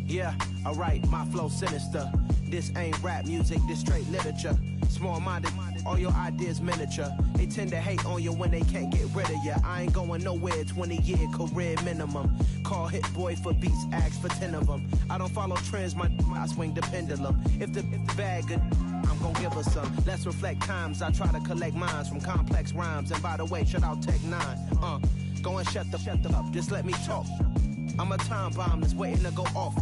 Yeah, alright, my flow sinister. This ain't rap music, this straight literature. Small-minded, all your ideas miniature. They tend to hate on you when they can't get rid of you. I ain't going nowhere, 20-year career minimum. Call Hit Boy for beats, ask for 10 of them. I don't follow trends, I swing the pendulum. If the bag good, I'm gon' give her some. Let's reflect times, I try to collect minds from complex rhymes. And by the way, shout out Tech 9. Go and shut the up, just let me talk. I'm a time bomb that's waiting to go off.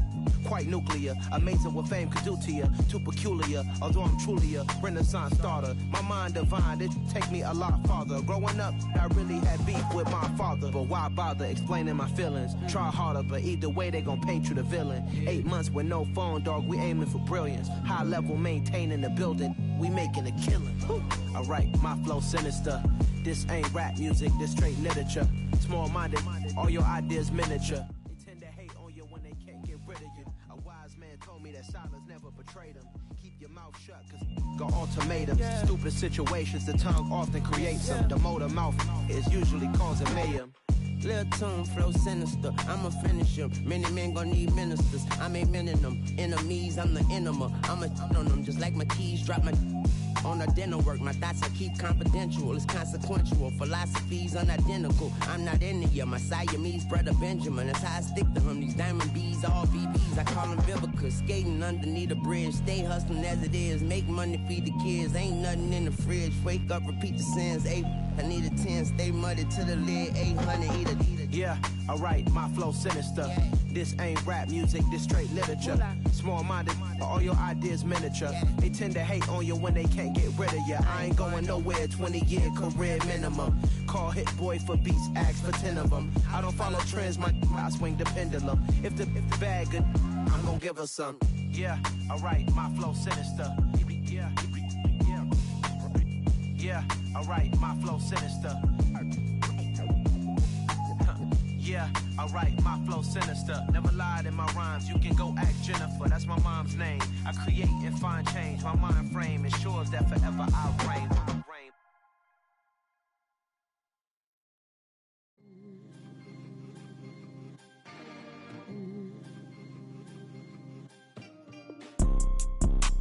Quite nuclear, amazing what fame could do to you. Too peculiar, although I'm truly a renaissance starter. My mind divine, it take me a lot farther. Growing up, I really had beef with my father. But why bother explaining my feelings? Try harder, but either way they gon' paint you the villain. 8 months with no phone, dog, we aiming for brilliance. High level maintaining the building, we making a killing. Alright, my flow sinister. This ain't rap music, this straight literature. Small-minded, all your ideas miniature. Silence never betrayed them. Keep your mouth shut, cause got ultimatums. Stupid situations, the tongue often creates them. The motor mouth is usually causing mayhem. Lil' tune, flow sinister, I'ma finish him. Many men gon' need ministers, I'm a men in them. Enemies, I'm the enema. I'm on them, just like my keys, drop my on a dinner work. My thoughts I keep confidential, it's consequential. Philosophies unidentical, I'm not in ya. My Siamese brother Benjamin, that's how I stick to him. These diamond bees, all BBs, I call them Vivica. Skating underneath the bridge, stay hustling as it is. Make money, feed the kids, ain't nothing in the fridge. Wake up, repeat the sins, I need a 10, stay muddy to the lid, 800, eat a. Yeah, alright, my flow sinister. This ain't rap music, this straight literature. Small-minded, all your ideas miniature. They tend to hate on you when they can't get rid of you. I ain't going nowhere, 20-year career minimum. Call Hit Boy for beats, ask for 10 of them. I don't follow trends, I swing the pendulum. If the bag good, I'm gon' give her some. Yeah, alright, my flow sinister. Yeah, alright, my flow sinister. Yeah, alright, my flow sinister. Never lied in my rhymes, you can go ask Jennifer. That's my mom's name. I create and find change. My mind frame ensures that forever I reign.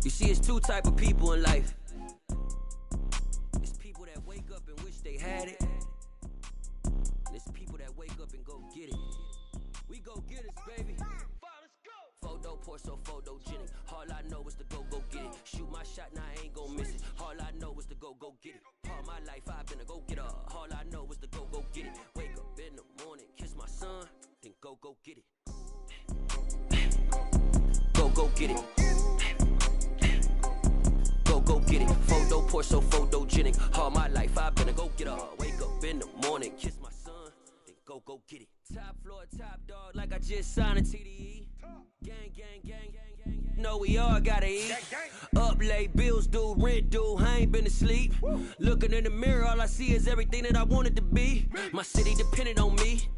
You see, it's two type of people in life. It's people that wake up and wish they had it. And it's people that wake up and go get it. We go get it, baby. Let's go. Photo porso, photogenic. All I know is to go get it. Shoot my shot, now I ain't gon' miss it. All I know is to go get it. All my life I've been a go getter. All I know is to go get it. Wake up in the morning, kiss my son, then go get it. Go get it. Go get it. Photo porso, photogenic. All my life I've been a go getter. Wake up in the morning, kiss my son, then go get it. Top floor, top dog, like I just signed a TDE. Gang. Know we all gotta eat. Up late, bills due, rent due, I ain't been asleep. Looking in the mirror, all I see is everything that I wanted to be. My city depended on me,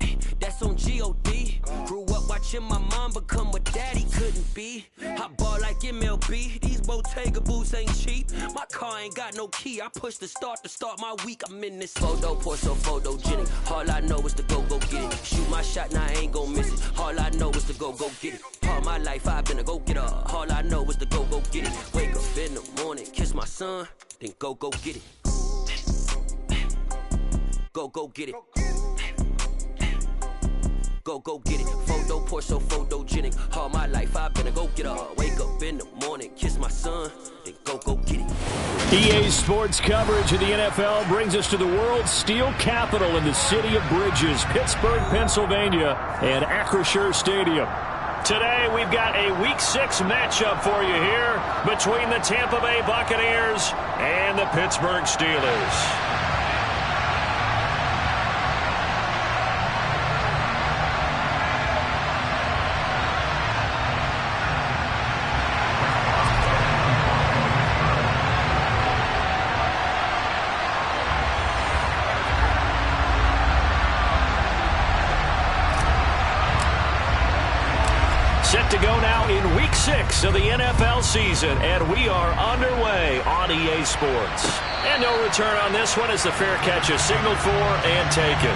that's on G.O.D. Grew up watching my mom become what daddy couldn't be. I ball like MLB, these Bottega boots ain't cheap. My car ain't got no key, I push the start to start my week. I'm in this photo porso, photogenic. All I know is to go get it. Shoot my shot, now I ain't gon' miss it. All I know is to go get it. All my life I've been a go getter. All I know is to go get it. Wake up in the morning, kiss my son, then go get it. Go get it. Go get it. Photo porso, photogenic. All my life I've been a go getter. Wake up in the morning, kiss my son, then go get it. EA Sports coverage of the NFL brings us to the world's steel capital in the city of Bridges, Pittsburgh, Pennsylvania, and Acrisure Stadium. Today, we've got a Week 6 matchup for you here between the Tampa Bay Buccaneers and the Pittsburgh Steelers. Set to go now in Week 6 of the NFL season, and we are underway on EA Sports. And no return on this one as the fair catch is signaled for and taken.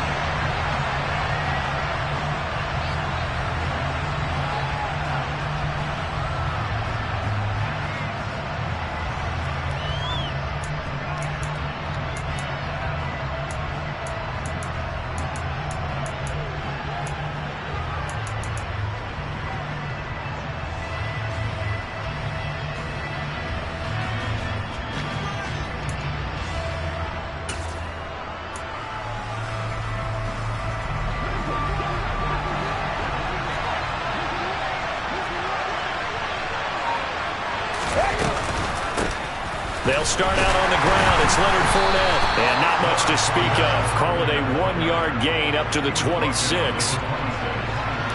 They'll start out on the ground. It's Leonard Fournette. And not much to speak of. Call it a 1-yard gain up to the 26.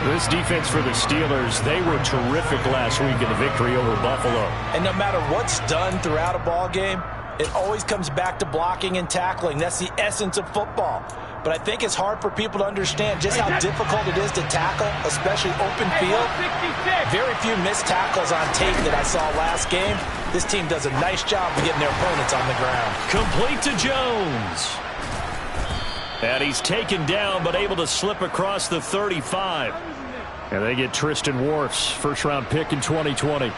This defense for the Steelers, they were terrific last week in the victory over Buffalo. And no matter what's done throughout a ball game, it always comes back to blocking and tackling. That's the essence of football. But I think it's hard for people to understand just how difficult it is to tackle, especially open field. Very few missed tackles on tape that I saw last game. This team does a nice job of getting their opponents on the ground. Complete to Jones. And he's taken down, but able to slip across the 35. And they get Tristan Wirfs, first-round pick in 2020.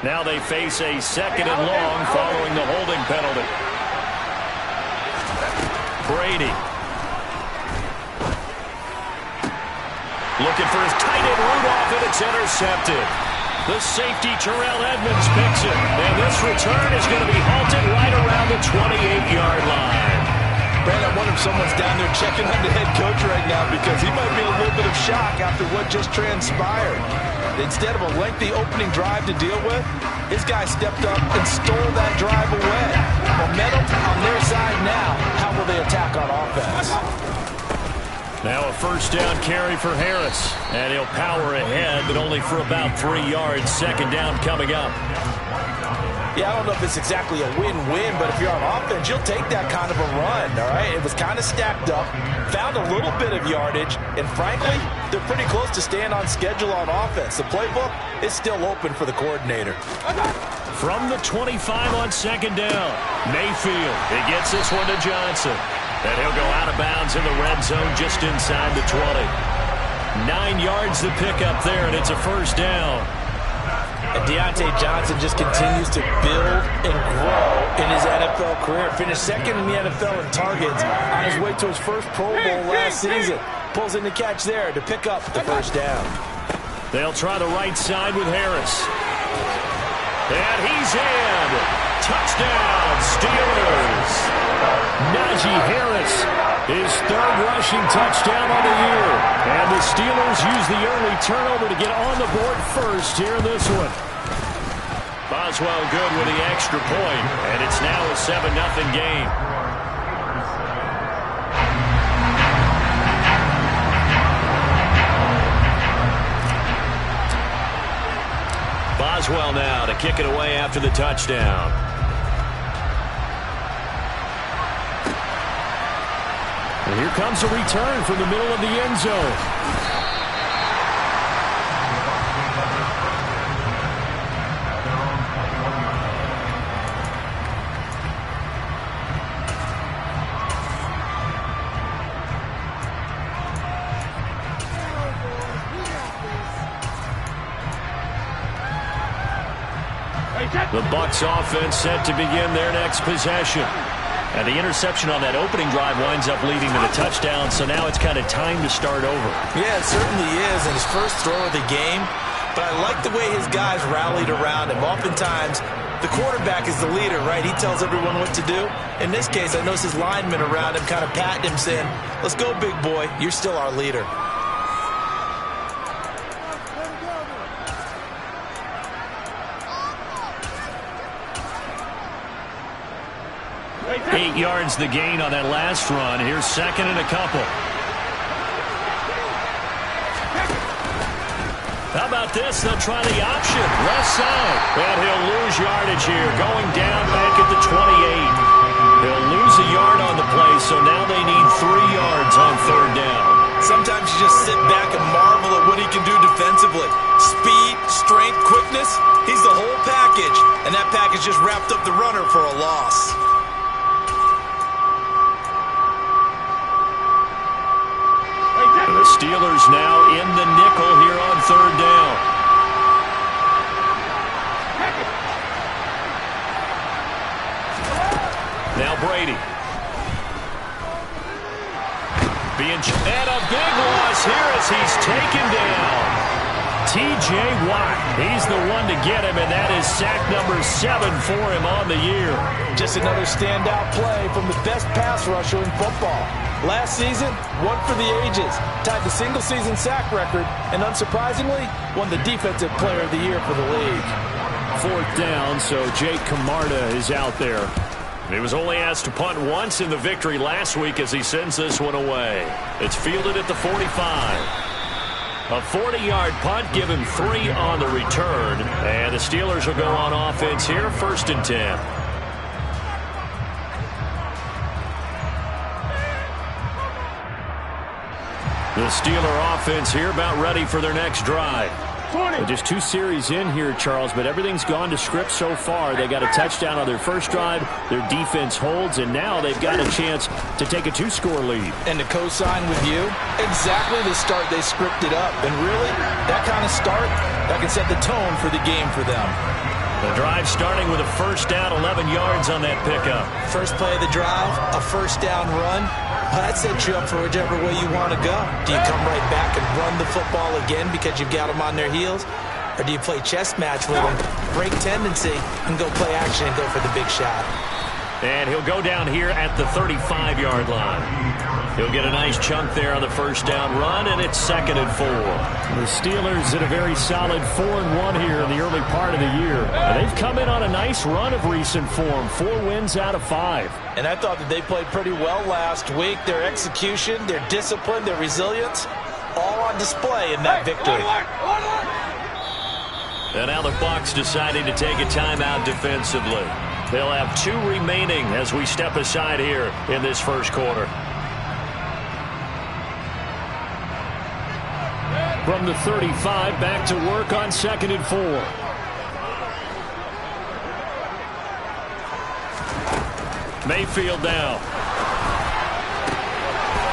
Now they face a 2nd and long following the holding penalty. Brady. Looking for his tight end Rudolph, and it's intercepted. The safety Terrell Edmonds picks it. And this return is going to be halted right around the 28-yard line. Brandon, I wonder if someone's down there checking on the head coach right now because he might be in a little bit of shock after what just transpired. Instead of a lengthy opening drive to deal with, his guy stepped up and stole that drive away. Momentum on their side now. How will they attack on offense? Now a first down carry for Harris. And he'll power ahead, but only for about 3 yards. 2nd down coming up. Yeah, I don't know if it's exactly a win-win, but if you're on offense, you'll take that kind of a run, all right? It was kind of stacked up, found a little bit of yardage, and frankly, they're pretty close to staying on schedule on offense. The playbook is still open for the coordinator. From the 25 on 2nd down, Mayfield. He gets this one to Johnson. And he'll go out of bounds in the red zone just inside the 20. 9 yards to pick up there, and it's a first down. And Deontay Johnson just continues to build and grow in his NFL career. Finished 2nd in the NFL in targets on his way to his first Pro Bowl last season. Pulls in the catch there to pick up the first down. They'll try the right side with Harris. And he's in. Touchdown, Steelers. Najee Harris, his 3rd rushing touchdown on the year. And the Steelers use the early turnover to get on the board first here in this one. Boswell good with the extra point, and it's now a 7-0 game. Boswell now to kick it away after the touchdown. And here comes a return from the middle of the end zone. The Bucs offense set to begin their next possession. And the interception on that opening drive winds up leading to the touchdown, so now it's kind of time to start over. Yeah, it certainly is, and his first throw of the game. But I like the way his guys rallied around him. Oftentimes, the quarterback is the leader, right? He tells everyone what to do. In this case, I notice his linemen around him kind of patting him, saying, "Let's go, big boy. You're still our leader." 8 yards the gain on that last run. Here's 2nd and a couple. How about this? They'll try the option. Left side. And he'll lose yardage here. Going down back at the 28. He'll lose a yard on the play, so now they need 3 yards on 3rd down. Sometimes you just sit back and marvel at what he can do defensively. Speed, strength, quickness. He's the whole package. And that package just wrapped up the runner for a loss. The Steelers now in the nickel here on 3rd down. Now Brady. And a big loss here as he's taken down. T.J. Watt, he's the one to get him, and that is sack number 7 for him on the year. Just another standout play from the best pass rusher in football. Last season, one for the ages, tied the single-season sack record, and unsurprisingly, won the Defensive Player of the Year for the league. 4th down, so Jake Camarda is out there. He was only asked to punt once in the victory last week as he sends this one away. It's fielded at the 45. A 40-yard punt, give him 3 on the return. And the Steelers will go on offense here, 1st and 10. The Steeler offense here about ready for their next drive. Just 2 series in here, Charles, but everything's gone to script so far. They got a touchdown on their first drive. Their defense holds, and now they've got a chance to take a 2-score lead. And to co-sign with you, exactly the start they scripted up. And really, that kind of start, that can set the tone for the game for them. The drive starting with a 1st down, 11 yards on that pickup. First play of the drive, a 1st down run. That sets you up for whichever way you want to go. Do you come right back and run the football again because you've got them on their heels? Or do you play chess match with them, break tendency, and go play action and go for the big shot? And he'll go down here at the 35-yard line. He'll get a nice chunk there on the 1st down run, and it's 2nd and 4. The Steelers in a very solid 4-1 here in the early part of the year. And they've come in on a nice run of recent form, 4 wins out of 5. And I thought that they played pretty well last week. Their execution, their discipline, their resilience, all on display in that victory. And now the Bucs deciding to take a timeout defensively. They'll have 2 remaining as we step aside here in this first quarter. From the 35, back to work on 2nd and 4. Mayfield now.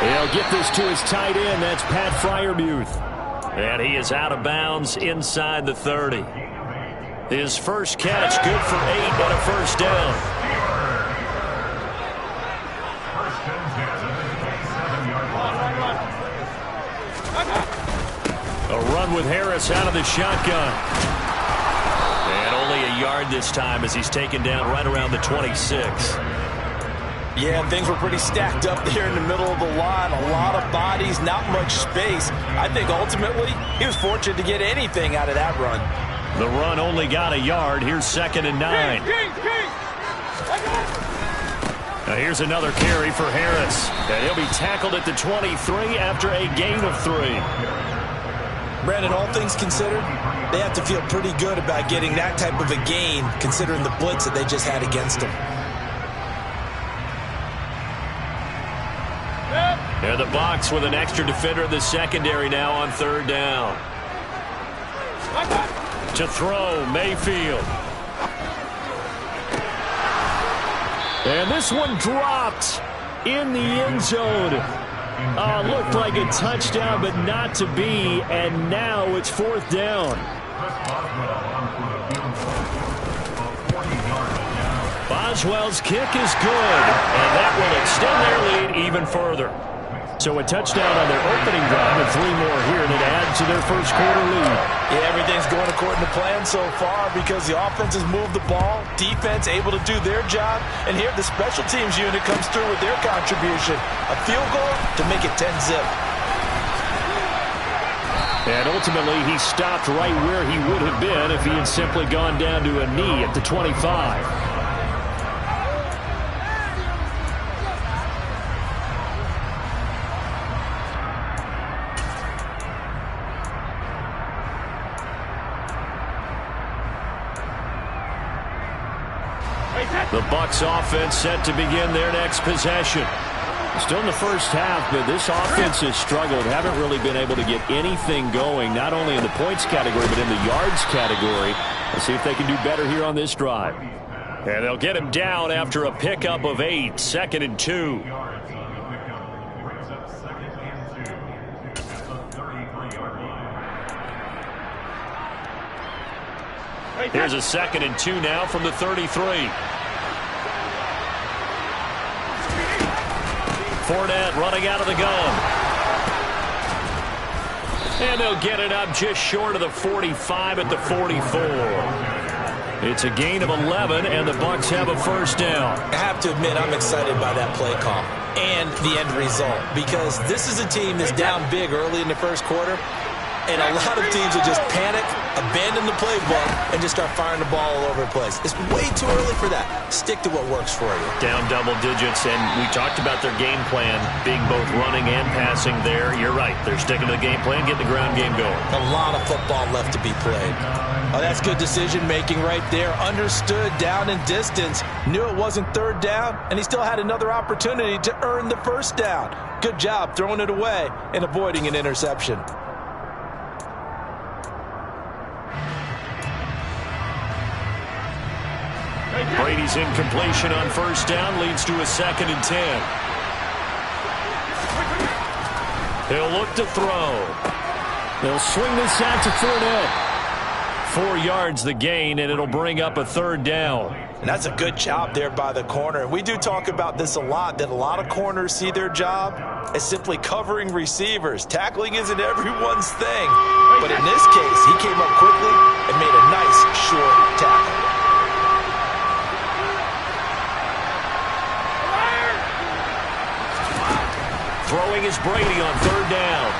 He'll get this to his tight end. That's Pat Freiermuth. And he is out of bounds inside the 30. His first catch, good for 8 and a 1st down. A run with Harris out of the shotgun. And only a yard this time as he's taken down right around the 26. Yeah, things were pretty stacked up there in the middle of the line. A lot of bodies, not much space. I think ultimately he was fortunate to get anything out of that run. The run only got a yard. Here's 2nd and 9. Now here's another carry for Harris. And he'll be tackled at the 23 after a gain of 3. Brandon, all things considered, they have to feel pretty good about getting that type of a gain considering the blitz that they just had against them. And the Bucs with an extra defender in the secondary now on 3rd down. To throw, Mayfield. And this one dropped in the end zone. Looked like a touchdown, but not to be. And now it's 4th down. Boswell's kick is good. And that will extend their lead even further. So a touchdown on their opening drive and 3 more here, and it adds to their first quarter lead. Yeah, everything's going according to plan so far because the offense has moved the ball, defense able to do their job, and here the special teams unit comes through with their contribution. A field goal to make it 10-zip. And ultimately, he stopped right where he would have been if he had simply gone down to a knee at the 25. The Bucs offense set to begin their next possession. Still in the first half, but this offense has struggled. Haven't really been able to get anything going, not only in the points category, but in the yards category. Let's see if they can do better here on this drive. And they'll get him down after a pickup of 8, 2nd and 2. Here's a 2nd and 2 now from the 33. Fournette running out of the gun. And they'll get it up just short of the 45 at the 44. It's a gain of 11, and the Bucs have a first down. I have to admit, I'm excited by that play call and the end result, because this is a team that's down big early in the first quarter, and a lot of teams will just panic, abandon the playbook, and just start firing the ball all over the place. It's way too early for that. Stick to what works for you. Down double digits, and we talked about their game plan being both running and passing there. You're right. They're sticking to the game plan, getting the ground game going. A lot of football left to be played. Oh, that's good decision-making right there. Understood down and distance. Knew it wasn't third down, and he still had another opportunity to earn the first down. Good job throwing it away and avoiding an interception. Brady's incompletion on first down leads to a 2nd and 10. He'll look to throw. They'll swing this out to Fournette. 4 yards the gain, and it'll bring up a 3rd down. And that's a good job there by the corner. And we do talk about this a lot, that a lot of corners see their job as simply covering receivers. Tackling isn't everyone's thing. But in this case, he came up quickly and made a nice, short tackle. Throwing is Brady on 3rd down.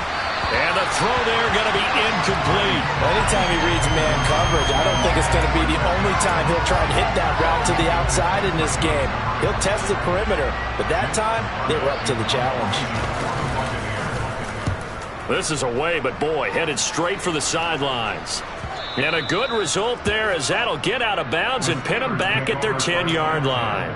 And the throw there going to be incomplete. Anytime he reads man coverage, I don't think it's going to be the only time he'll try and hit that route to the outside in this game. He'll test the perimeter, but that time, they were up to the challenge. This is away, but boy, headed straight for the sidelines. And a good result there, as that'll get out of bounds and pin them back at their 10-yard line.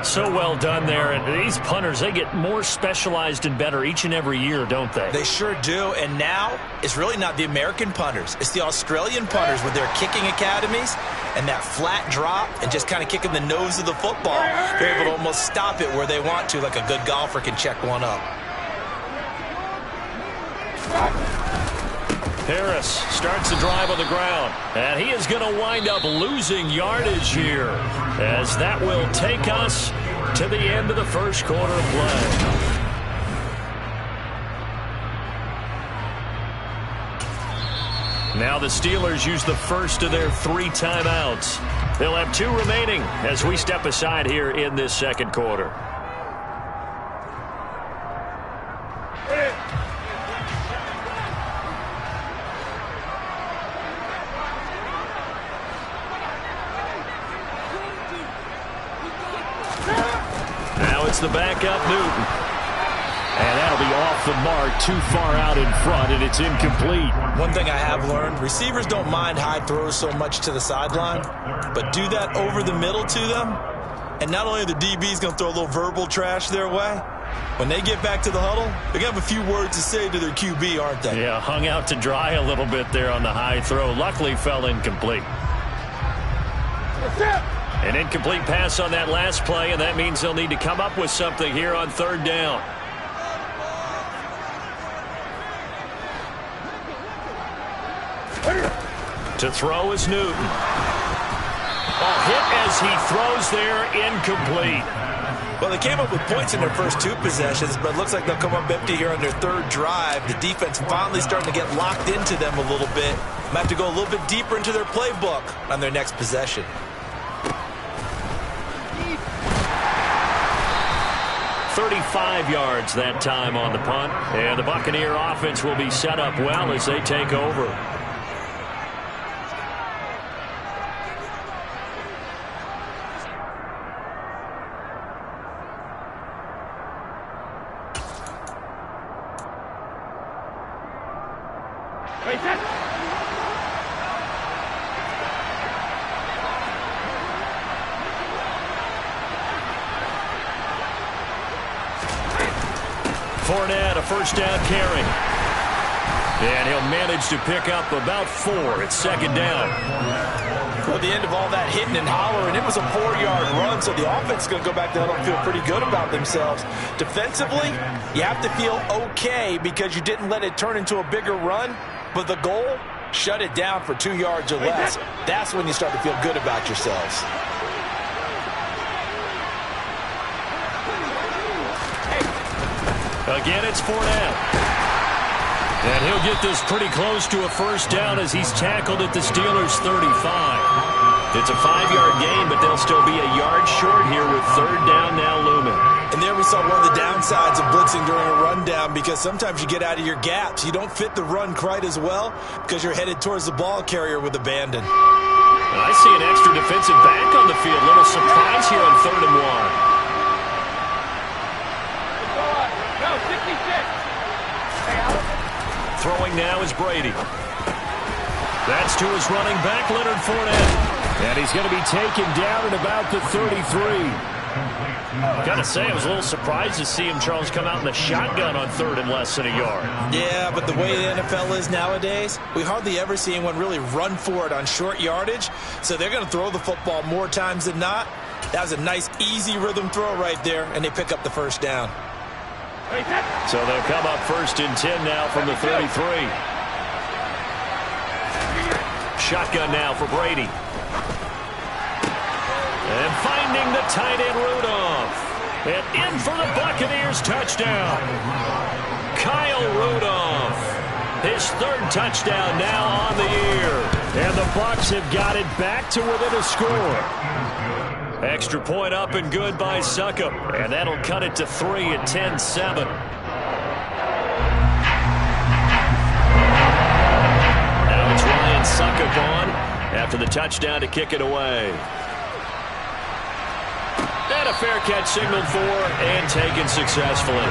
So well done there. And these punters, they get more specialized and better each and every year, don't they? They sure do. And now it's really not the American punters. It's the Australian punters with their kicking academies and that flat drop and just kind of kicking the nose of the football. They're able to almost stop it where they want to, like a good golfer can check one up. Harris starts the drive on the ground, and he is going to wind up losing yardage here, as that will take us to the end of the first quarter of play. Now the Steelers use the first of their 3 timeouts. They'll have 2 remaining as we step aside here in this second quarter. It's the backup Newton. And that'll be off the mark, too far out in front, and it's incomplete. One thing I have learned, receivers don't mind high throws so much to the sideline, but do that over the middle to them, and not only are the DBs going to throw a little verbal trash their way, when they get back to the huddle, they're going to have a few words to say to their QB, aren't they? Yeah, hung out to dry a little bit there on the high throw. Luckily fell incomplete. That's it. An incomplete pass on that last play, and that means they'll need to come up with something here on 3rd down. To throw is Newton. A hit as he throws there, incomplete. Well, they came up with points in their first 2 possessions, but it looks like they'll come up empty here on their 3rd drive. The defense finally starting to get locked into them a little bit. Might have to go a little bit deeper into their playbook on their next possession. 35 yards that time on the punt. And the Buccaneer offense will be set up well as they take over. Fournette, a first down carry. And he'll manage to pick up about 4. It's 2nd down. Well, the end of all that hitting and hollering, it was a 4-yard run, so the offense is going to go back to huddle and feel pretty good about themselves. Defensively, you have to feel okay because you didn't let it turn into a bigger run, but the goal, shut it down for 2 yards or less. That's when you start to feel good about yourselves. Again, it's Fournette. And he'll get this pretty close to a first down as he's tackled at the Steelers' 35. It's a 5-yard gain, but they'll still be a yard short here with third down now looming. And there we saw one of the downsides of blitzing during a rundown, because sometimes you get out of your gaps. You don't fit the run quite as well because you're headed towards the ball carrier with abandon. I see an extra defensive back on the field. Little surprise here on 3rd and 1. Throwing now is Brady. That's to his running back, Leonard Fournette. And he's going to be taken down at about the 33. Got to say, I was a little surprised to see him, Charles, come out in the shotgun on 3rd and less than a yard. Yeah, but the way the NFL is nowadays, we hardly ever see anyone really run for it on short yardage. So they're going to throw the football more times than not. That was a nice, easy rhythm throw right there, and they pick up the first down. So they'll come up 1st and 10 now from the 33. Shotgun now for Brady. And finding the tight end Rudolph. And in for the Buccaneers touchdown. Kyle Rudolph. His 3rd touchdown now on the year. And the Bucs have got it back to within a score. Extra point up and good by Succop. And that'll cut it to 3 at 10-7. Now it's Ryan Succop on after the touchdown to kick it away. And a fair catch signaled for and taken successfully.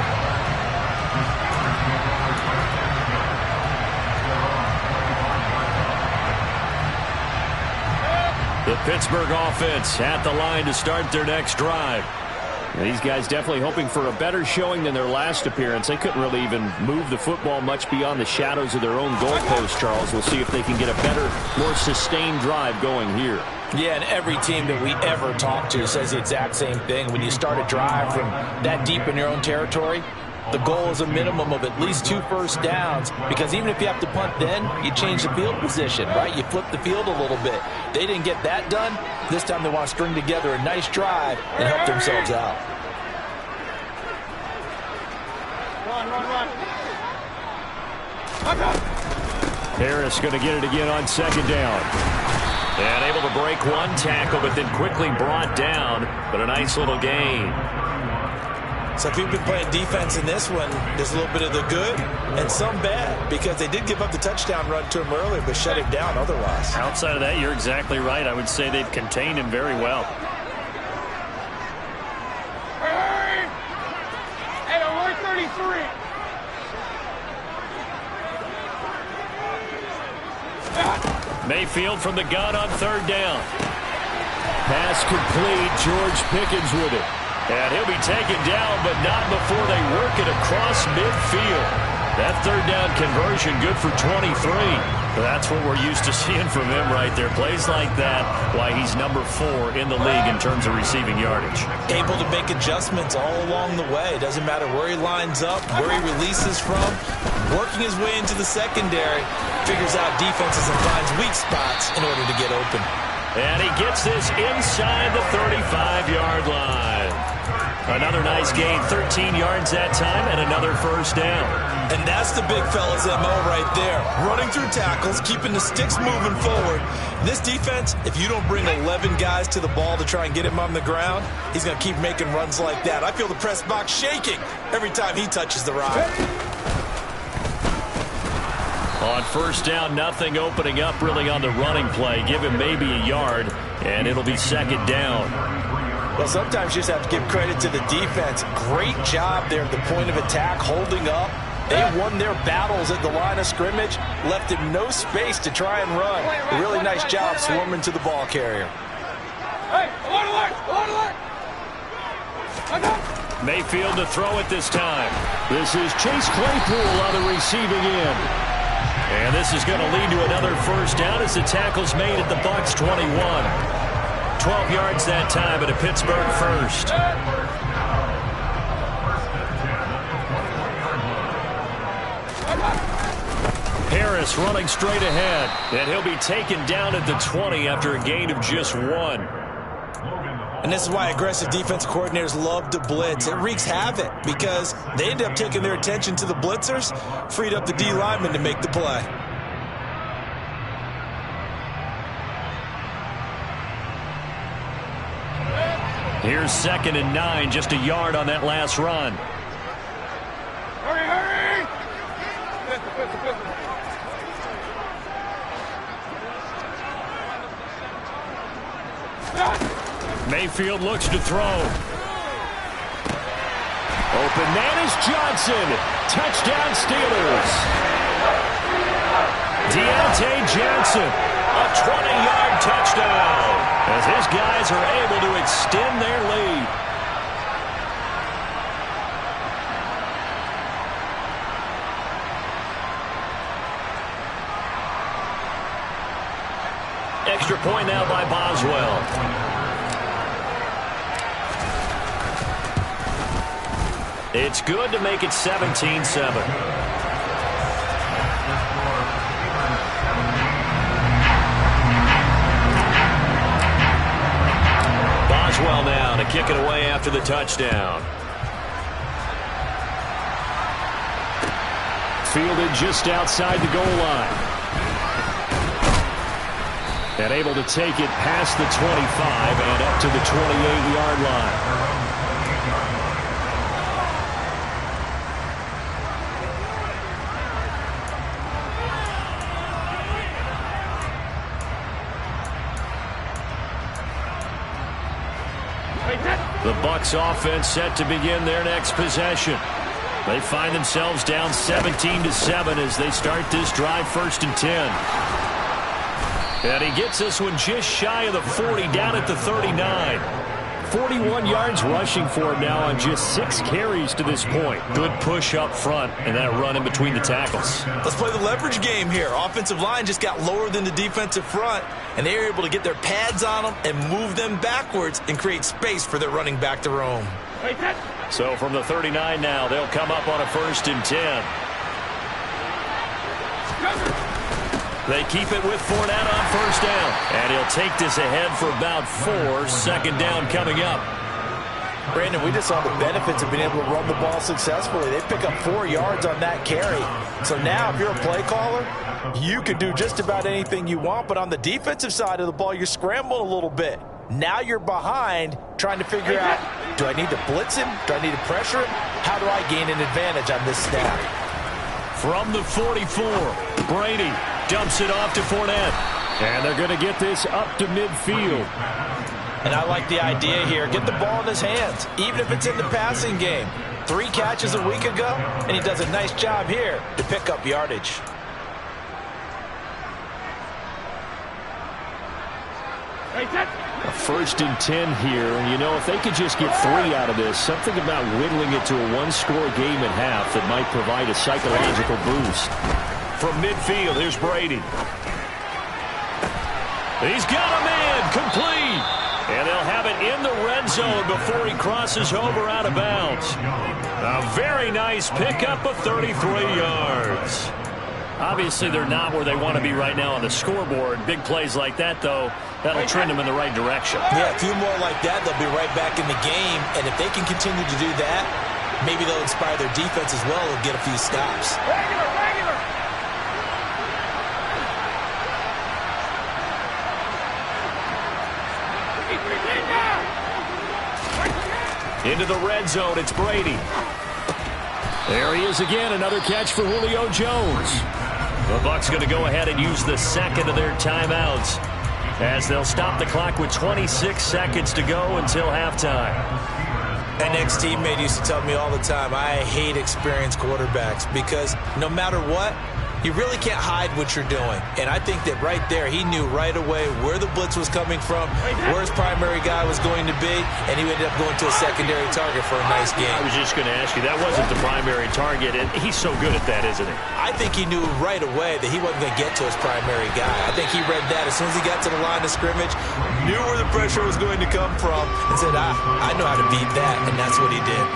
The Pittsburgh offense at the line to start their next drive. And these guys definitely hoping for a better showing than their last appearance. They couldn't really even move the football much beyond the shadows of their own goalpost, Charles. We'll see if they can get a better, more sustained drive going here. Yeah, and every team that we ever talk to says the exact same thing. When you start a drive from that deep in your own territory, the goal is a minimum of at least 2 first downs, because even if you have to punt then, you change the field position, right? You flip the field a little bit. They didn't get that done. This time they want to string together a nice drive and help themselves out. Harris going to get it again on 2nd down. And able to break one tackle, but then quickly brought down. But a nice little gain. So if you've been playing defense in this one, there's a little bit of the good and some bad, because they did give up the touchdown run to him earlier, but shut him down otherwise. Outside of that, you're exactly right. I would say they've contained him very well. Hey, alert 33. Mayfield from the gun on 3rd down. Pass complete. George Pickens with it. And he'll be taken down, but not before they work it across midfield. That 3rd down conversion good for 23. That's what we're used to seeing from him right there. Plays like that, why he's number 4 in the league in terms of receiving yardage. Able to make adjustments all along the way. Doesn't matter where he lines up, where he releases from. Working his way into the secondary, figures out defenses and finds weak spots in order to get open. And he gets this inside the 35-yard line. Another nice gain, 13 yards that time, and another first down. And that's the big fella's MO right there. Running through tackles, keeping the sticks moving forward. This defense, if you don't bring 11 guys to the ball to try and get him on the ground, he's going to keep making runs like that. I feel the press box shaking every time he touches the rock. On first down, nothing opening up really on the running play. Give him maybe a yard, and it'll be 2nd down. Well, sometimes you just have to give credit to the defense. Great job there at the point of attack, holding up. They won their battles at the line of scrimmage, left him no space to try and run. A really nice job swarming to the ball carrier. Hey, alert! Mayfield to throw it this time. This is Chase Claypool on the receiving end. And this is going to lead to another first down as the tackle's made at the Bucs 21. 12 yards that time at a Pittsburgh first. Harris running straight ahead, and he'll be taken down at the 20 after a gain of just 1. And this is why aggressive defense coordinators love to blitz. It wreaks havoc because they end up taking their attention to the blitzers, freed up the D lineman to make the play. Here's 2nd and 9, just a yard on that last run. Hurry, hurry! Mayfield looks to throw. Open man is Johnson. Touchdown Steelers. Deontay Johnson, a 20-yard touchdown, as his guys are able to extend their lead. Extra point now by Boswell. It's good to make it 17-7. Boswell now to kick it away after the touchdown. Fielded just outside the goal line. And able to take it past the 25 and up to the 28-yard line. The Bucs offense set to begin their next possession. They find themselves down 17-7 as they start this drive, 1st and 10. And he gets this one just shy of the 40, down at the 39. 41 yards rushing for him now on just 6 carries to this point. Good push up front and that run in between the tackles. Let's play the leverage game here. Offensive line just got lower than the defensive front, and they were able to get their pads on them and move them backwards and create space for their running back to roam. So from the 39 now, they'll come up on a 1st and 10. They keep it with Fournette on 1st down. And he'll take this ahead for about 4. 2nd down coming up. Brandon, we just saw the benefits of being able to run the ball successfully. They pick up 4 yards on that carry. So now if you're a play caller, you can do just about anything you want. But on the defensive side of the ball, you're scrambling a little bit. Now you're behind trying to figure out, do I need to blitz him? Do I need to pressure him? How do I gain an advantage on this snap? From the 44, Brady dumps it off to Fournette. And they're going to get this up to midfield. And I like the idea here. Get the ball in his hands, even if it's in the passing game. 3 catches a week ago, and he does a nice job here to pick up yardage. A 1st and 10 here. And, you know, if they could just get 3 out of this, something about whittling it to a 1-score game at half that might provide a psychological boost. From midfield, here's Brady. He's got a man complete. And they'll have it in the red zone before he crosses over out of bounds. A very nice pickup of 33 yards. Obviously, they're not where they want to be right now on the scoreboard. Big plays like that, though, that'll trend them in the right direction. Yeah, a few more like that, they'll be right back in the game. And if they can continue to do that, maybe they'll inspire their defense as well and get a few stops. Regular! Into the red zone, it's Brady. There he is again, another catch for Julio Jones. The Bucs going to go ahead and use the 2nd of their timeouts as they'll stop the clock with 26 seconds to go until halftime. An ex-teammate used to tell me all the time, I hate experienced quarterbacks because no matter what, you really can't hide what you're doing. And I think that right there, he knew right away where the blitz was coming from, where his primary guy was going to be, and he ended up going to a secondary target for a nice game. I was just going to ask you, that wasn't the primary target, and he's so good at that, isn't he? I think he knew right away that he wasn't going to get to his primary guy. I think he read that as soon as he got to the line of scrimmage, knew where the pressure was going to come from, and said, I know how to beat that, and that's what he did.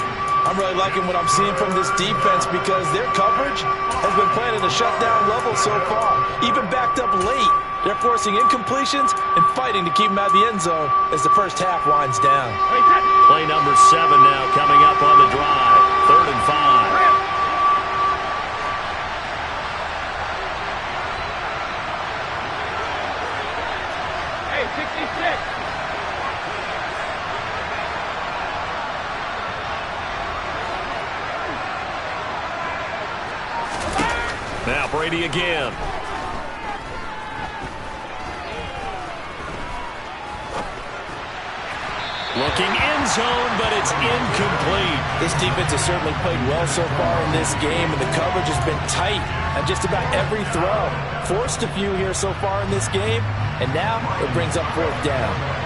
I'm really liking what I'm seeing from this defense because their coverage has been playing at a shutdown level so far. Even backed up late, they're forcing incompletions and fighting to keep them out of the end zone as the first half winds down. Play number 7 now coming up on the drive. 3rd and 5. Now Brady again. Looking end zone, but it's incomplete. This defense has certainly played well so far in this game, and the coverage has been tight on just about every throw. Forced a few here so far in this game, and now it brings up 4th down.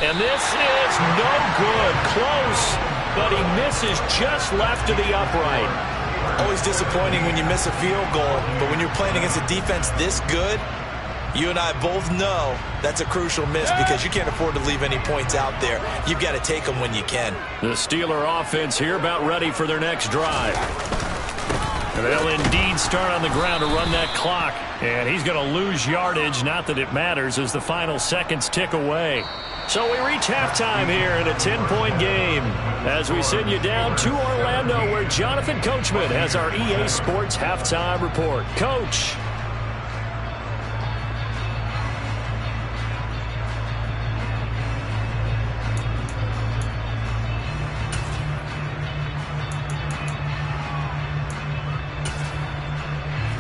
And this is no good. Close, but he misses just left of the upright. Always disappointing when you miss a field goal, but when you're playing against a defense this good, you and I both know that's a crucial miss because you can't afford to leave any points out there. You've got to take them when you can. The Steeler offense here about ready for their next drive. And they'll indeed start on the ground to run that clock. And he's going to lose yardage, not that it matters, as the final seconds tick away. So we reach halftime here in a 10-point game as we send you down to Orlando where Jonathan Coachman has our EA Sports halftime report. Coach.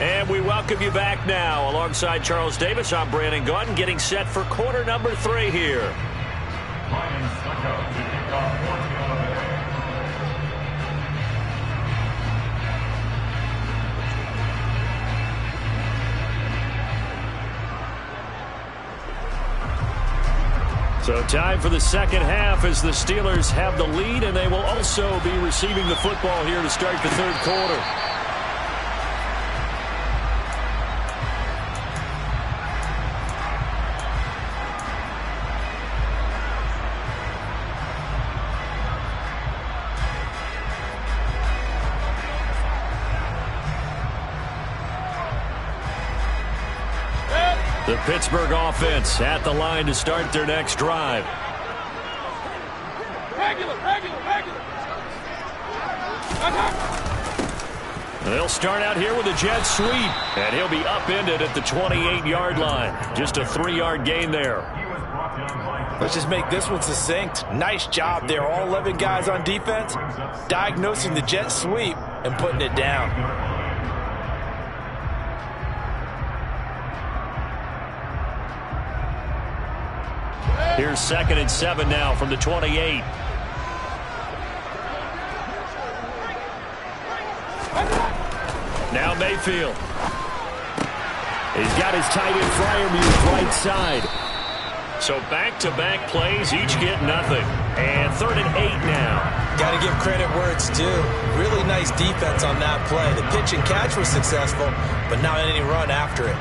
And we welcome you back now. Alongside Charles Davis, I'm Brandon Gaudin, getting set for quarter number 3 here. So time for the second half as the Steelers have the lead, and they will also be receiving the football here to start the 3rd quarter. The Pittsburgh offense at the line to start their next drive. Regular. They'll start out here with a jet sweep, and he'll be upended at the 28-yard line. Just a 3-yard gain there. Let's just make this one succinct. Nice job there. All 11 guys on defense diagnosing the jet sweep and putting it down. Here's 2nd and 7 now from the 28. Now Mayfield. He's got his tight end Freiermuth right side. So back-to-back plays, each get nothing. And 3rd and 8 now. Got to give credit where it's due. Really nice defense on that play. The pitch and catch was successful, but not any run after it.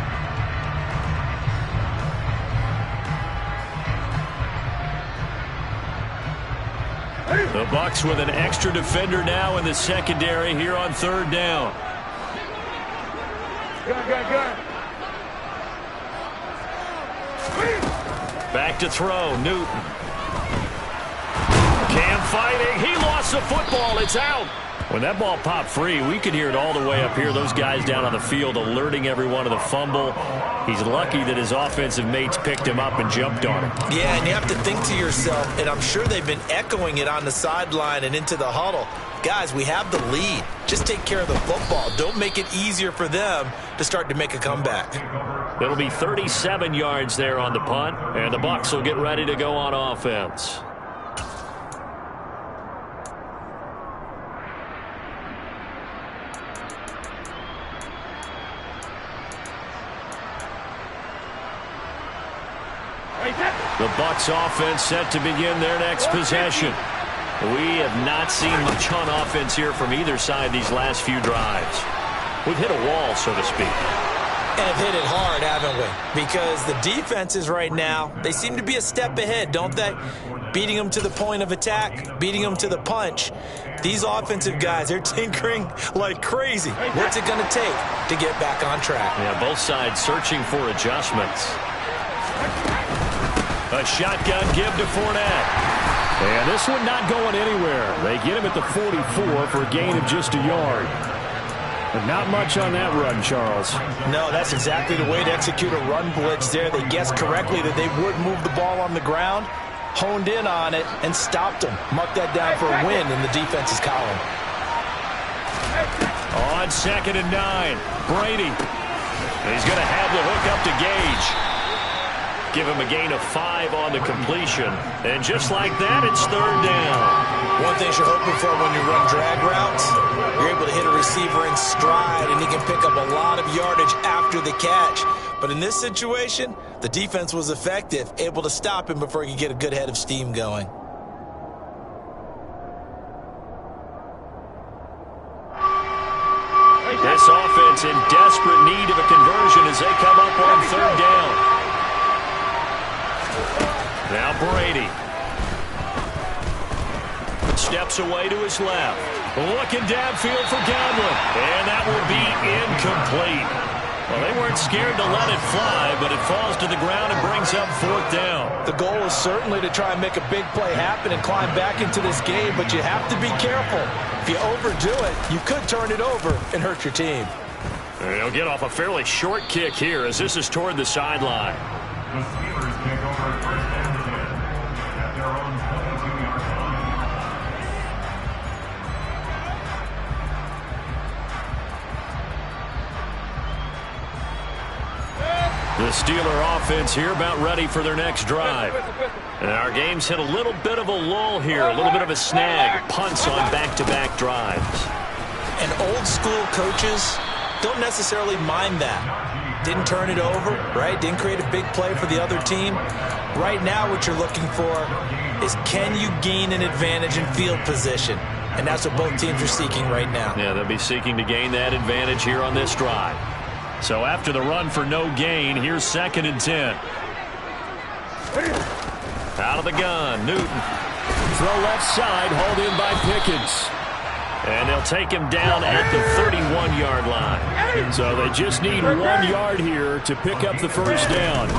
The Bucs with an extra defender now in the secondary here on 3rd down. Good. Back to throw, Newton. Cam fighting, he lost the football, it's out. When that ball popped free, we could hear it all the way up here. Those guys down on the field alerting everyone of the fumble. He's lucky that his offensive mates picked him up and jumped on him. Yeah, and you have to think to yourself, and I'm sure they've been echoing it on the sideline and into the huddle. Guys, we have the lead. Just take care of the football. Don't make it easier for them to start to make a comeback. It'll be 37 yards there on the punt, and the Bucs will get ready to go on offense. The Bucs offense set to begin their next possession. We have not seen much on offense here from either side these last few drives. We've hit a wall, so to speak. And have hit it hard, haven't we? Because the defenses right now, they seem to be a step ahead, don't they? Beating them to the point of attack, beating them to the punch. These offensive guys, they're tinkering like crazy. What's it going to take to get back on track? Yeah, both sides searching for adjustments. A shotgun give to Fournette. And this one not going anywhere. They get him at the 44 for a gain of just a yard. But not much on that run, Charles. No, that's exactly the way to execute a run blitz there. They guessed correctly that they would move the ball on the ground, honed in on it, and stopped them. Marked that down for a win in the defense's column. On 2nd and 9, Brady. He's going to have the hook up to Gage. Give him a gain of 5 on the completion. And just like that, it's 3rd down. One thing you're hoping for when you run drag routes, you're able to hit a receiver in stride, and he can pick up a lot of yardage after the catch. But in this situation, the defense was effective, able to stop him before he could get a good head of steam going. This offense in desperate need of a conversion as they come up on 3rd down. Now Brady. Steps away to his left. Looking downfield for Godwin. And that will be incomplete. Well, they weren't scared to let it fly, but it falls to the ground and brings up 4th down. The goal is certainly to try and make a big play happen and climb back into this game, but you have to be careful. If you overdo it, you could turn it over and hurt your team. And he'll get off a fairly short kick here as this is toward the sideline. The Steelers take over 1st and 10 at their own 22-yard line. The Steeler offense here about ready for their next drive. And our game's hit a little bit of a lull here, a little bit of a snag. Punts on back-to-back drives. And old school coaches don't necessarily mind that. Didn't turn it over, right? Didn't create a big play for the other team. Right now what you're looking for is, can you gain an advantage in field position? And that's what both teams are seeking right now. Yeah, they'll be seeking to gain that advantage here on this drive. So after the run for no gain, here's 2nd and 10. Out of the gun, Newton. Throw left side, hauled in by Pickens. And they'll take him down at the 31-yard line. So they just need 1 yard here to pick up the 1st down.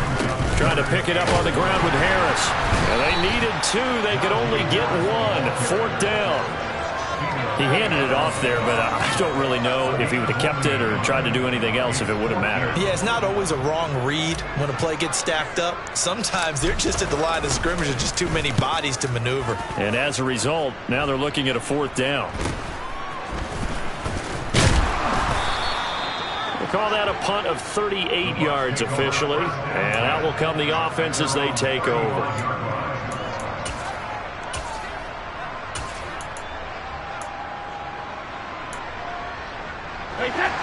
Trying to pick it up on the ground with Harris. And they needed 2. They could only get 1. 4th down. He handed it off there, but I don't really know if he would have kept it or tried to do anything else if it would have mattered. Yeah, it's not always a wrong read when a play gets stacked up. Sometimes they're just at the line of scrimmage with just too many bodies to maneuver. And as a result, now they're looking at a 4th down. We'll call that a punt of 38 yards officially. And out will come the offense as they take over.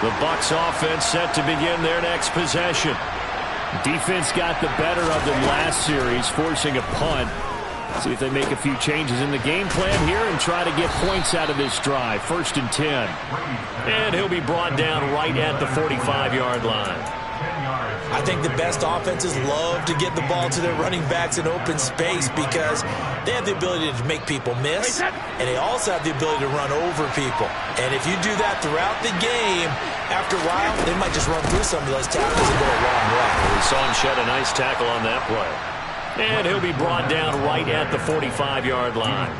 The Bucs offense set to begin their next possession. Defense got the better of them last series, forcing a punt. See if they make a few changes in the game plan here and try to get points out of this drive. 1st and 10. And he'll be brought down right at the 45-yard line. I think the best offenses love to get the ball to their running backs in open space because they have the ability to make people miss, and they also have the ability to run over people. And if you do that throughout the game, after a while, they might just run through some of those tackles and go a long way. We saw him shed a nice tackle on that play. And he'll be brought down right at the 45-yard line.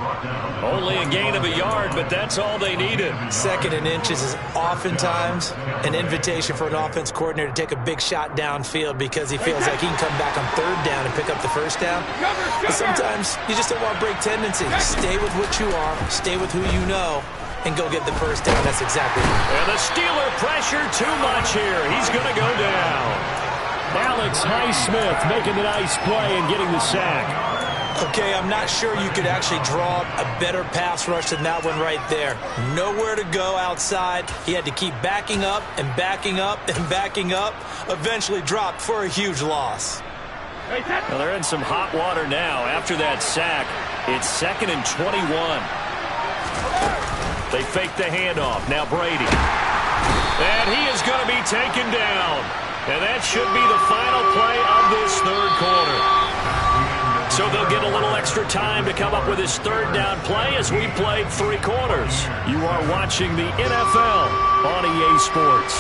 Only a gain of a yard, but that's all they needed. 2nd and inches is oftentimes an invitation for an offense coordinator to take a big shot downfield because he feels like he can come back on 3rd down and pick up the 1st down. But sometimes you just don't want to break tendencies. Stay with what you are, stay with who you know, and go get the 1st down. That's exactly right. And the Steeler pressure too much here. He's going to go down. Alex Highsmith making the nice play and getting the sack. Okay, I'm not sure you could actually draw a better pass rush than that one right there. Nowhere to go outside. He had to keep backing up and backing up and backing up. Eventually dropped for a huge loss. Well, they're in some hot water now. After that sack, it's 2nd and 21. They fake the handoff. Now Brady. And he is going to be taken down. And that should be the final play of this third quarter. So they'll get a little extra time to come up with his third down play as we played 3 quarters. You are watching the NFL on EA Sports.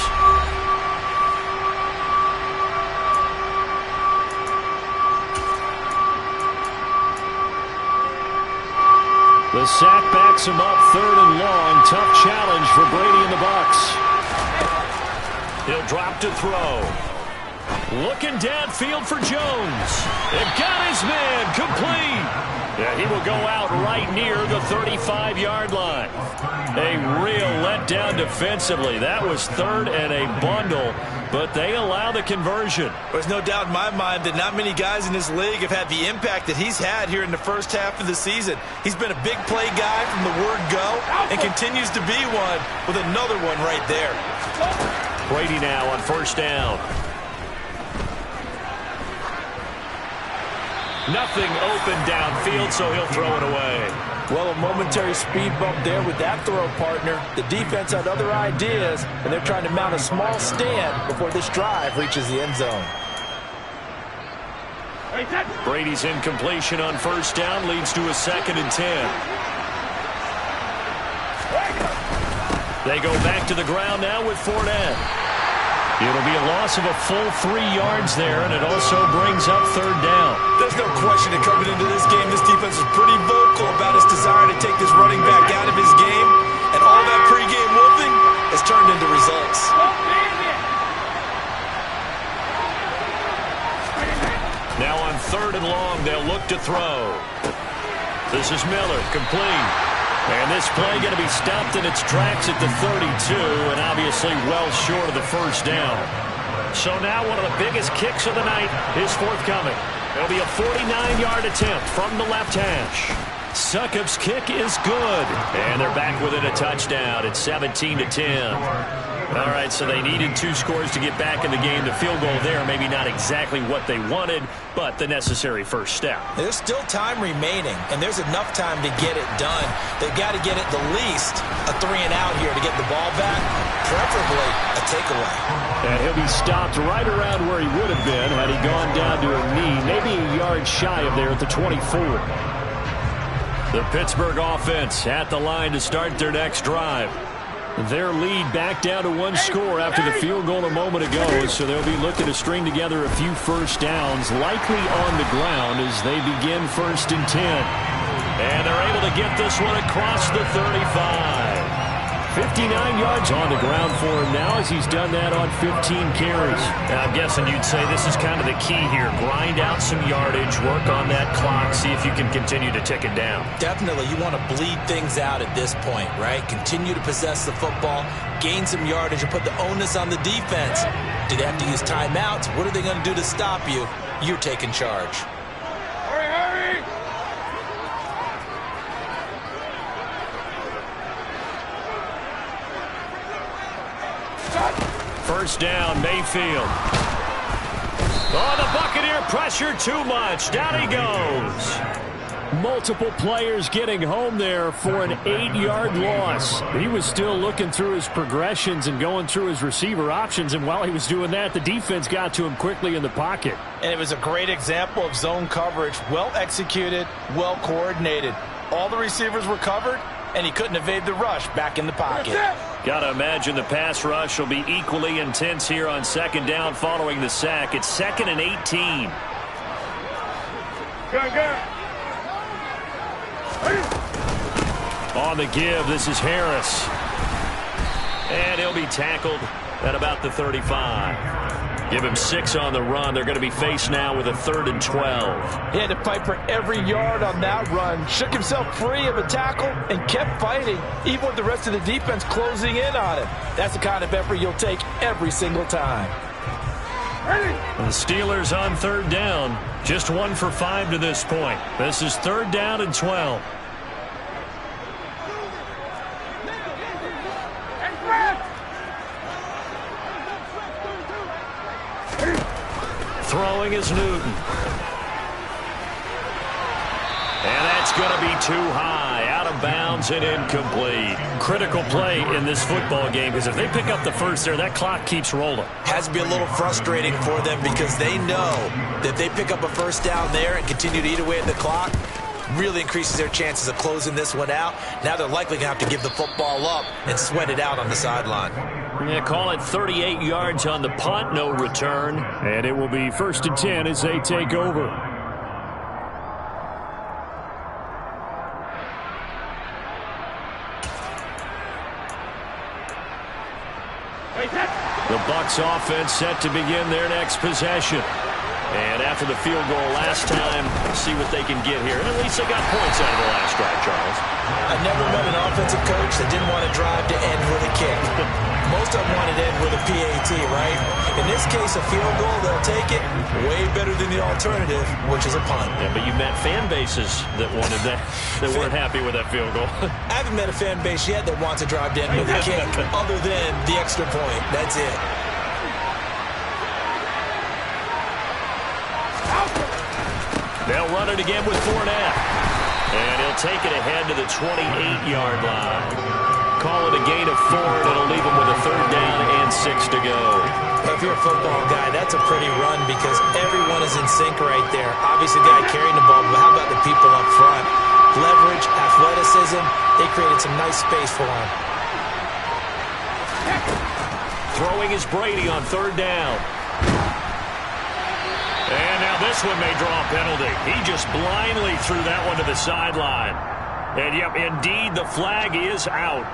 The sack backs him up 3rd and long. Tough challenge for Brady and the Bucs. He'll drop to throw. Looking downfield for Jones. It got his man complete. Yeah, he will go out right near the 35-yard line. A real letdown defensively. That was 3rd and a bundle, but they allow the conversion. There's no doubt in my mind that not many guys in this league have had the impact that he's had here in the first half of the season. He's been a big play guy from the word go and continues to be one with another one right there. Brady now on 1st down. Nothing open downfield, so he'll throw it away. Well, a momentary speed bump there with that throw partner. The defense had other ideas, and they're trying to mount a small stand before this drive reaches the end zone. Brady's incompletion on 1st down leads to a 2nd and 10. They go back to the ground now with Fournette. It'll be a loss of a full 3 yards there, and it also brings up 3rd down. There's no question that coming into this game, this defense is pretty vocal about its desire to take this running back out of his game, and all that pregame whooping has turned into results. Now on 3rd and long, they'll look to throw. This is Miller, complete. And this play going to be stopped in its tracks at the 32, and obviously well short of the 1st down. So now one of the biggest kicks of the night is forthcoming. There'll be a 49-yard attempt from the left hash. Succop's kick is good, and they're back within a touchdown. It's 17-10. All right, so they needed 2 scores to get back in the game. The field goal there, maybe not exactly what they wanted, but the necessary first step. There's still time remaining, and there's enough time to get it done. They've got to get it the least a 3-and-out here to get the ball back, preferably a takeaway. And he'll be stopped right around where he would have been had he gone down to a knee, maybe a yard shy of there at the 24. The Pittsburgh offense at the line to start their next drive. Their lead back down to 1 score after the field goal a moment ago, so they'll be looking to string together a few first downs, likely on the ground as they begin 1st and 10. And they're able to get this one across the 35. 59 yards on the ground for him now as he's done that on 15 carries. Now, I'm guessing you'd say this is kind of the key here. Grind out some yardage, work on that clock, see if you can continue to tick it down. Definitely, you want to bleed things out at this point, right? Continue to possess the football, gain some yardage, and put the onus on the defense. Do they have to use timeouts? What are they going to do to stop you? You're taking charge. Hurry! First down, Mayfield. Oh, the Buccaneer pressure too much. Down he goes. Multiple players getting home there for an 8-yard loss. He was still looking through his progressions and going through his receiver options, and while he was doing that, the defense got to him quickly in the pocket. And it was a great example of zone coverage. Well executed, well coordinated. All the receivers were covered, and he couldn't evade the rush back in the pocket. Got to imagine the pass rush will be equally intense here on 2nd down following the sack. It's 2nd and 18. Go. On the give, this is Harris. And he'll be tackled at about the 35. Give him 6 on the run. They're going to be faced now with a 3rd and 12. He had to fight for every yard on that run. Shook himself free of a tackle and kept fighting, even with the rest of the defense closing in on him. That's the kind of effort you'll take every single time. The Steelers on 3rd down. Just 1 for 5 to this point. This is 3rd down and 12. Throwing is Newton. going to be too high, out of bounds and incomplete. Critical play in this football game, because if they pick up the first there, that clock keeps rolling. Has to be a little frustrating for them because they know that if they pick up a first down there and continue to eat away at the clock, really increases their chances of closing this one out. Now they're likely going to have to give the football up and sweat it out on the sideline. Yeah, call it 38 yards on the punt, no return. And it will be 1st and 10 as they take over. The Bucs offense set to begin their next possession. And after the field goal last time, see what they can get here. And at least they got points out of the last drive, Charles. I've never met an offensive coach that didn't want to drive to end with a kick. Most of them wanted to end with a PAT, right? In this case, a field goal, they'll take it. Way better than the alternative, which is a punt. Yeah, but you met fan bases that wanted that, that weren't happy with that field goal. I haven't met a fan base yet that wants to drive to end with a kick other than the extra point. That's it. They'll run it again with Fournette. And he'll take it ahead to the 28-yard line. Call it a gain of 4, and it'll leave him with a 3rd down and 6 to go. If you're a football guy, that's a pretty run because everyone is in sync right there. Obviously, the guy carrying the ball, but how about the people up front? Leverage, athleticism, they created some nice space for him. Throwing is Brady on 3rd down. And now this one may draw a penalty. He just blindly threw that one to the sideline. And, yep, indeed, the flag is out.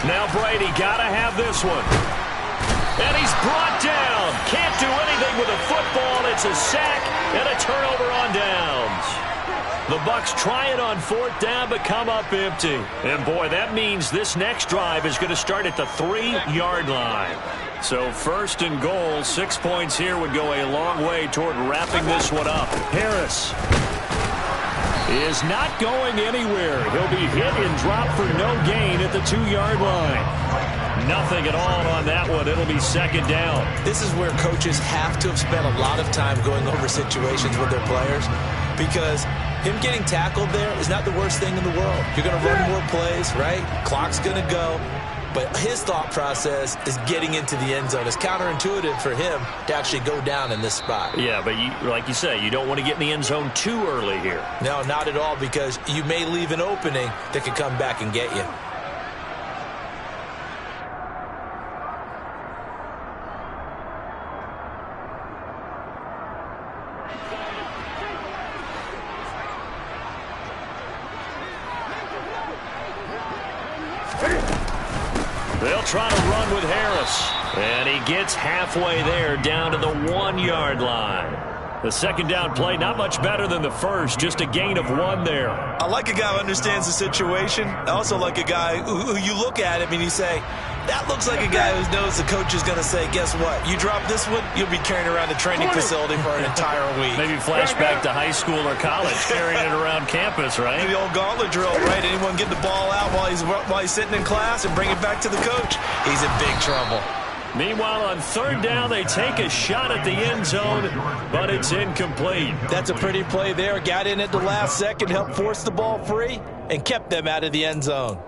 Now Brady got to have this one. And he's brought down. Can't do anything with a football. It's a sack and a turnover on downs. The Bucs try it on 4th down, but come up empty. And, boy, that means this next drive is going to start at the 3-yard line. So 1st and goal, 6 points here would go a long way toward wrapping this one up. Harris is not going anywhere. He'll be hit and dropped for no gain at the 2-yard line. Nothing at all on that one. It'll be 2nd down. This is where coaches have to have spent a lot of time going over situations with their players because him getting tackled there is not the worst thing in the world. You're going to run more plays, right? Clock's going to go. But his thought process is getting into the end zone. It's counterintuitive for him to actually go down in this spot. Yeah, but like you say, you don't want to get in the end zone too early here. No, not at all, because you may leave an opening that could come back and get you. They'll try to run with Harris. And he gets halfway there down to the 1-yard line. The 2nd down play, not much better than the first, just a gain of 1 there. I like a guy who understands the situation. I also like a guy who you look at him and you say, that looks like a guy who knows the coach is going to say, guess what? You drop this one, you'll be carrying around the training facility for an entire week. Maybe flashback to high school or college, carrying it around campus, right? The old gauntlet drill, right? Anyone get the ball out while he's sitting in class and bring it back to the coach? He's in big trouble. Meanwhile, on 3rd down, they take a shot at the end zone, but it's incomplete. That's a pretty play there. Got in at the last second, helped force the ball free, and kept them out of the end zone.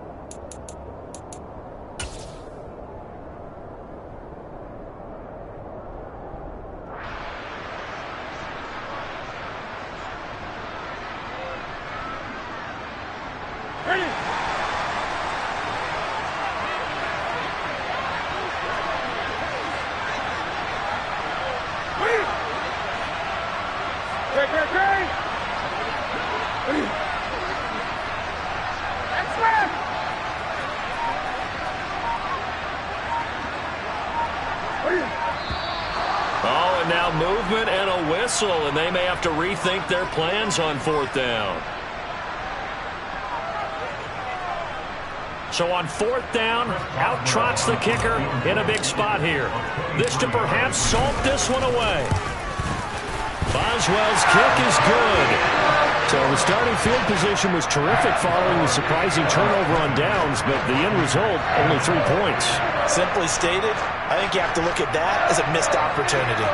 And now movement and a whistle, and they may have to rethink their plans on 4th down. So on 4th down, out trots the kicker in a big spot here. This to perhaps salt this one away. Boswell's kick is good. So the starting field position was terrific following the surprising turnover on downs, but the end result, only 3 points. Simply stated, I think you have to look at that as a missed opportunity.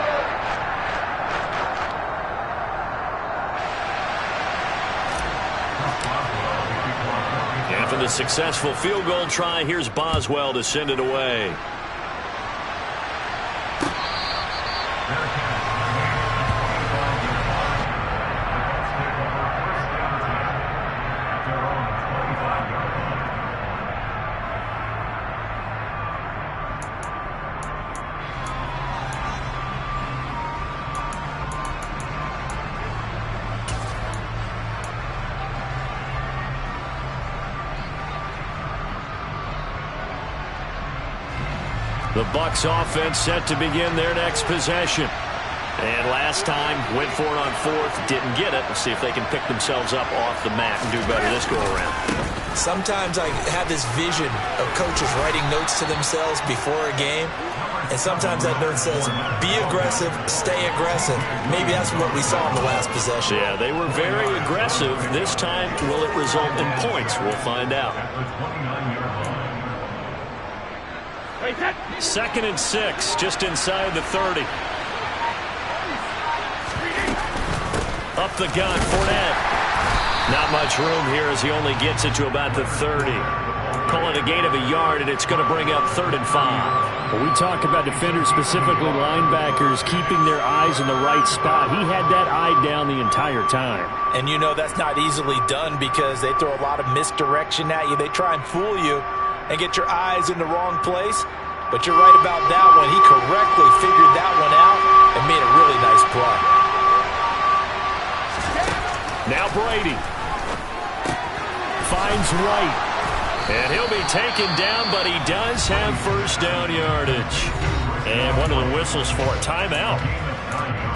After the successful field goal try, here's Boswell to send it away. The Bucs offense set to begin their next possession. And last time, went for it on 4th, didn't get it. Let's see if they can pick themselves up off the mat and do better this go-around. Sometimes I have this vision of coaches writing notes to themselves before a game. And sometimes that note says, be aggressive, stay aggressive. Maybe that's what we saw in the last possession. Yeah, they were very aggressive. This time, will it result in points? We'll find out. 2nd and 6, just inside the 30. Up the gun, Fournette. Not much room here as he only gets it to about the 30. Call it a gain of a yard, and it's going to bring up 3rd and 5. Well, we talk about defenders, specifically linebackers, keeping their eyes in the right spot. He had that eye down the entire time. And you know that's not easily done because they throw a lot of misdirection at you. They try and fool you and get your eyes in the wrong place. But you're right about that one. He correctly figured that one out and made a really nice play. Now Brady finds Wright. And he'll be taken down, but he does have 1st down yardage. And one of the whistles for a timeout.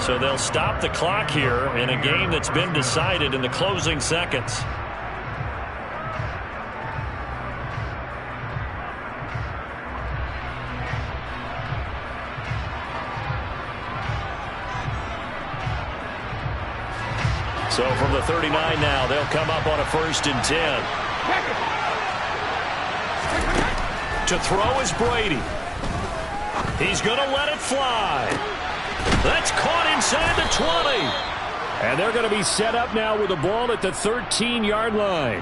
So they'll stop the clock here in a game that's been decided in the closing seconds. So from the 39 now, they'll come up on a 1st and 10. To throw is Brady. He's going to let it fly. That's caught inside the 20. And they're going to be set up now with the ball at the 13-yard line.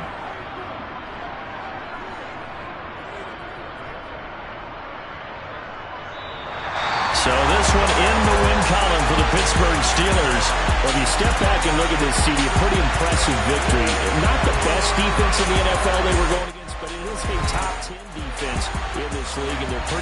So this one in the win column for the Pittsburgh Steelers. Well, if you step back and look at this, CD, a pretty impressive victory. Not the best defense in the NFL they were going against, but it is a top 10 defense in this league, and they're pretty